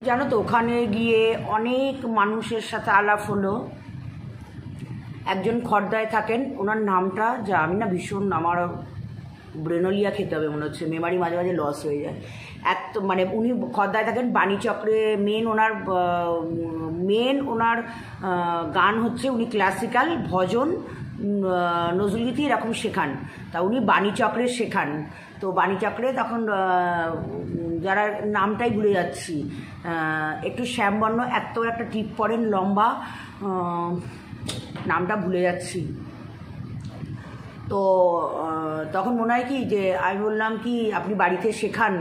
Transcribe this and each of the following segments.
জানো তো ওখানে গিয়ে অনেক মানুষের সাথে আলাপ হলো। একজন খর্দায় থাকেন, ওনার নামটা যা আমি না ভীষণ আমার ব্রেনলিয়া খেতে হবে মনে হচ্ছে, মেমারি মাঝে মাঝে লস হয়ে যায়। এত মানে উনি খর্দায় থাকেন বাণীচক্রে। মেন ওনার গান হচ্ছে, উনি ক্লাসিক্যাল, ভজন, নজরুলগীতি এরকম শেখান। তা উনি বাণীচক্রে শেখান। তো বাণীচক্রে তখন যারা নামটাই ভুলে যাচ্ছি, একটু শ্যামবর্ণ, এত একটা টিপ পরেন লম্বা, নামটা ভুলে যাচ্ছি। তো তখন মনে হয় কি যে আমি বললাম কি আপনি বাড়িতে শেখান?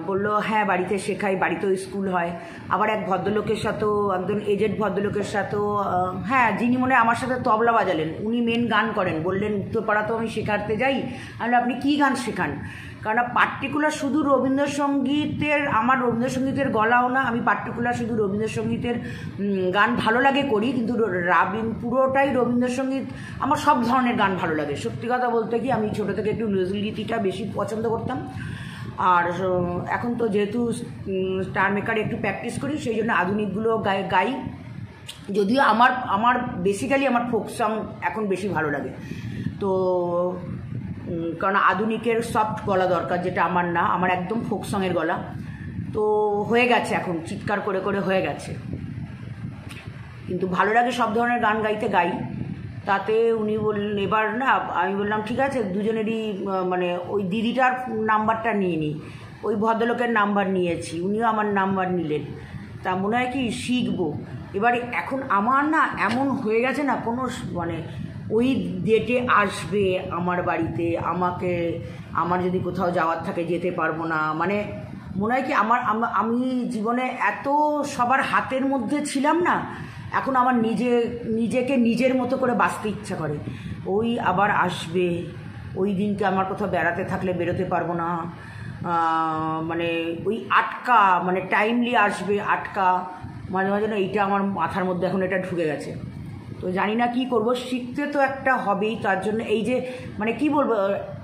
বললো হ্যাঁ বাড়িতে শেখাই, বাড়িতেও স্কুল হয়। আবার এক ভদ্রলোকের সাথেও, একজন এজেড ভদ্রলোকের সাথেও, হ্যাঁ যিনি মনে হয় আমার সাথে তবলা বাজালেন, উনি মেন গান করেন। বললেন উত্তরপাড়াতেও আমি শেখাতে যাই। আমি আপনি কী গান শেখান? কারণ পার্টিকুলার শুধু রবীন্দ্রসঙ্গীতের, আমার রবীন্দ্রসঙ্গীতের গলাও না, আমি পার্টিকুলার শুধু রবীন্দ্রসঙ্গীতের গান ভালো লাগে করি, কিন্তু পুরোটাই রবীন্দ্রসঙ্গীত। আমার সব ধরনের গান ভালো লাগে। সত্যি কথা বলতে কি আমি ছোটো থেকে একটু নজরুলগীতিটা বেশি পছন্দ করতাম। আর এখন তো যেহেতু স্টার মেকারে একটু প্র্যাকটিস করি, সেই জন্য আধুনিকগুলো গাই। যদিও আমার বেসিক্যালি আমার ফোক সং এখন বেশি ভালো লাগে। তো কারণ আধুনিকের সফট গলা দরকার, যেটা আমার না, আমার একদম ফোক সঙের গলা। তো হয়ে গেছে, এখন চিৎকার করে করে হয়ে গেছে। কিন্তু ভালো লাগে সব ধরনের গান গাই। তাতে উনি বললেন এবার না, আমি বললাম ঠিক আছে দুজনেরই মানে ওই দিদিটার নাম্বারটা নিয়ে নিই। ওই ভদ্রলোকের নাম্বার নিয়েছি, উনিও আমার নাম্বার নিলেন। তা মনে হয় কি শিখবো এবারে। এখন আমার না এমন হয়ে গেছে না, কোনো মানে ওই ডেটে আসবে আমার বাড়িতে, আমার যদি কোথাও যাওয়ার থাকে যেতে পারবো না। মানে মনে হয় কি আমি জীবনে এত সবার হাতের মধ্যে ছিলাম না, এখন আমার নিজেকে নিজের মতো করে বাঁচতে ইচ্ছা করে। ওই আবার আসবে ওই দিনকে, আমার কোথাও বেড়াতে থাকলে বেরোতে পারবো না, মানে ওই আটকা, মানে টাইমলি আসবে আটকা। মাঝে মাঝে না এইটা আমার মাথার মধ্যে এখন এটা ঢুকে গেছে। তো জানি না কি করব, শিখতে তো একটা হবেই। তার জন্য এই যে মানে কি বলবো,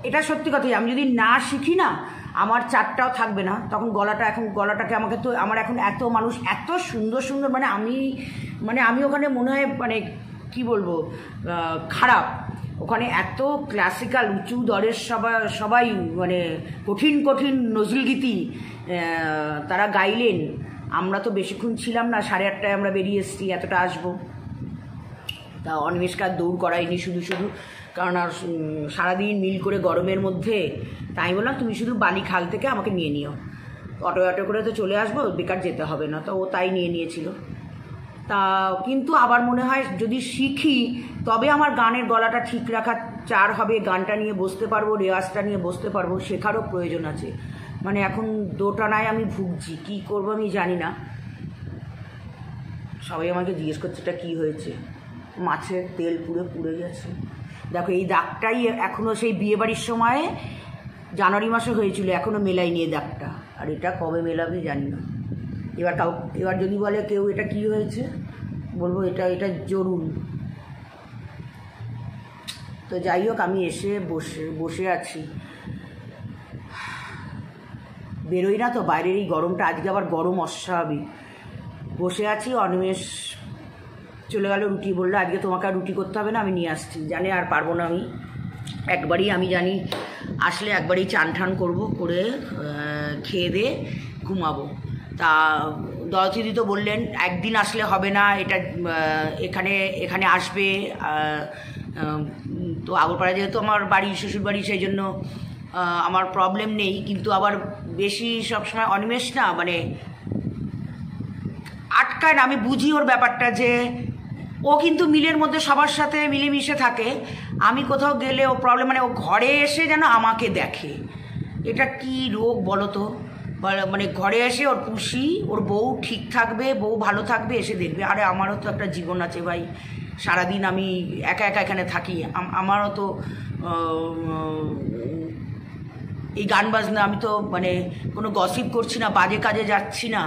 এটা সত্যি কথাই, আমি যদি না শিখি না আমার চারটাও থাকবে না। তখন গলাটাকে আমাকে তো, আমার এখন এত মানুষ এত সুন্দর সুন্দর, মানে আমি ওখানে মনে হয় মানে কি বলবো খারাপ। ওখানে এত ক্লাসিক্যাল উঁচু দরের সবাই মানে কঠিন কঠিন নজরুলগীতি তারা গাইলেন। আমরা তো বেশিক্ষণ ছিলাম না, 8:30টায় আমরা বেরিয়ে এসেছি, এতটা আসবো। তা অনিমেষকার দৌড় করাইনি শুধু, কারণ আর সারাদিন মিল করে গরমের মধ্যে। তাই বললাম তুমি শুধু বালিখাল থেকে আমাকে নিয়ে নিও, অটো করে তো চলে আসবো, বেকার যেতে হবে না। তো ও তাই নিয়েছিল। তা কিন্তু আবার মনে হয় যদি শিখি তবে আমার গানের গলাটা ঠিক রাখা চার হবে, গানটা নিয়ে বসতে পারবো, রেওয়াজটা নিয়ে বসতে পারবো, শেখারও প্রয়োজন আছে। মানে এখন দোটানায় আমি ভুগছি, কী করবো আমি জানি না। সবাই আমাকে জিজ্ঞেস করছে এটা কী হয়েছে, মাছের তেল পুড়ে গেছে। দেখো এই দাগটাই এখনও সেই বিয়েবাড়ির সময়ে জানুয়ারি মাসে হয়েছিল, এখনও মেলাই নিয়ে দাগটা। আর এটা কবে মেলাবে জানি না। এবার যদি বলে কেউ এটা কি হয়েছে, বলবো এটা জরুন। তো যাই হোক, আমি এসে বসে আছি, বেরোই না তো, বাইরের এই গরমটা, আজকে আবার গরম অস্বাভাবিক। বসে আছি, অনিমেষ চলে গেল, রুটি বললো আজকে তোমাকে আর রুটি করতে হবে না, আমি নিয়ে আসছি। জানে আর পারবো না আমি, আমি জানি আসলে একবারই চান ঠান করবো, করে খেয়ে দিয়ে ঘুমাবো। তা দরদিদি তো বললেন একদিন আসলে হবে না, এটা এখানে আসবে। তো আগরপাড়া যেহেতু আমার বাড়ি, শ্বশুর বাড়ি, সেই জন্য আমার প্রবলেম নেই। কিন্তু আবার বেশি সবসময় অনিমেষ না মানে আটকায় না। আমি বুঝি ওর ব্যাপারটা, যে ও কিন্তু মিলের মধ্যে সবার সাথে মিলেমিশে থাকে। আমি কোথাও গেলে ও প্রবলেম, মানে ও ঘরে এসে যেন আমাকে দেখে। এটা কি রোগ বলো তো? মানে ঘরে এসে ওর খুশি, ওর বউ ঠিক থাকবে, বউ ভালো থাকবে, এসে দেখবে। আরে আমারও তো একটা জীবন আছে ভাই, সারাদিন আমি একা এখানে থাকি। আমারও তো এই গান বাজনা, আমি তো মানে কোনো গসিপ করছি না, বাজে কাজে যাচ্ছি না,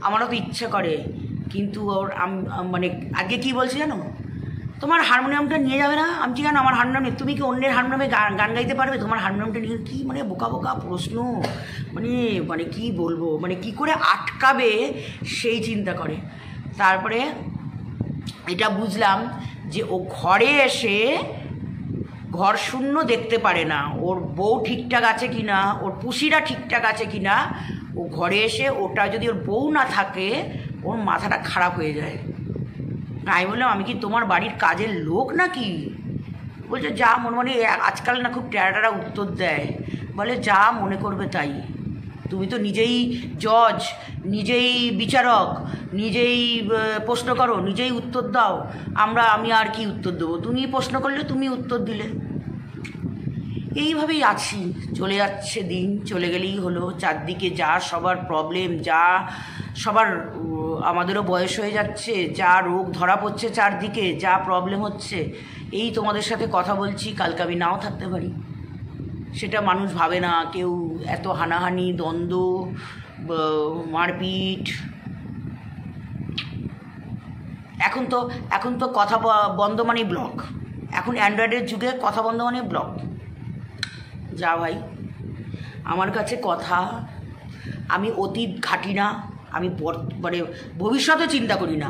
আমারও তো ইচ্ছে করে। কিন্তু ওর মানে আজকে কী বলছে জানো, তোমার হারমোনিয়ামটা নিয়ে যাবে না? আমি কেন, আমার হারমোনিয়াম নেই। তুমি কি অন্যের হারমোনিয়ামে গান গাইতে পারবে? তোমার হারমোনিয়ামটা নিয়ে কী মানে বোকা বোকা প্রশ্ন, মানে মানে কী বলবো, মানে কী করে আটকাবে সেই চিন্তা করে। তারপরে এটা বুঝলাম যে ও ঘরে এসে ঘর শূন্য দেখতে পারে না, ওর বউ ঠিকঠাক আছে কি না, ওর পুষিরা ঠিকঠাক আছে কি না। ও ঘরে এসে ওটা যদি ওর বউ না থাকে ওর মাথাটা খারাপ হয়ে যায়। আমি বললাম আমি কি তোমার বাড়ির কাজের লোক নাকি? বলছে যা মনে মনে, আজকাল না খুব টেরা উত্তর দেয়, বলে যা মনে করবে তাই। তুমি তো নিজেই জজ, নিজেই বিচারক, নিজেই প্রশ্ন করো, নিজেই উত্তর দাও। আমি আর কি উত্তর দেবো? তুমি প্রশ্ন করলে তুমি উত্তর দিলে। এইভাবেই আছি, চলে যাচ্ছে দিন, চলে গেলেই হলো। চারদিকে যা সবার প্রবলেম, যা সবার, আমাদেরও বয়স হয়ে যাচ্ছে, যা রোগ ধরা পড়ছে চারদিকে, যা প্রবলেম হচ্ছে, এই তোমাদের সাথে কথা বলছি, কালকে আমি নাও থাকতে পারি। সেটা মানুষ ভাবে না। কেউ এত হানাহানি, দ্বন্দ্ব, মারপিট। এখন তো কথা বন্ধ মানে ব্লক। এখন অ্যান্ড্রয়েডের যুগে কথা বন্ধ মানে ব্লক। যা ভাই, আমার কাছে কথা, আমি অতীত ঘাটি না, আমি মানে ভবিষ্যতে চিন্তা করি না।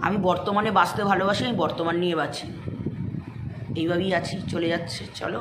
আমি বর্তমানে বাঁচতে ভালোবাসি, আমি বর্তমান নিয়ে বাঁচি। এইভাবেই আছি, চলে যাচ্ছে। চলো।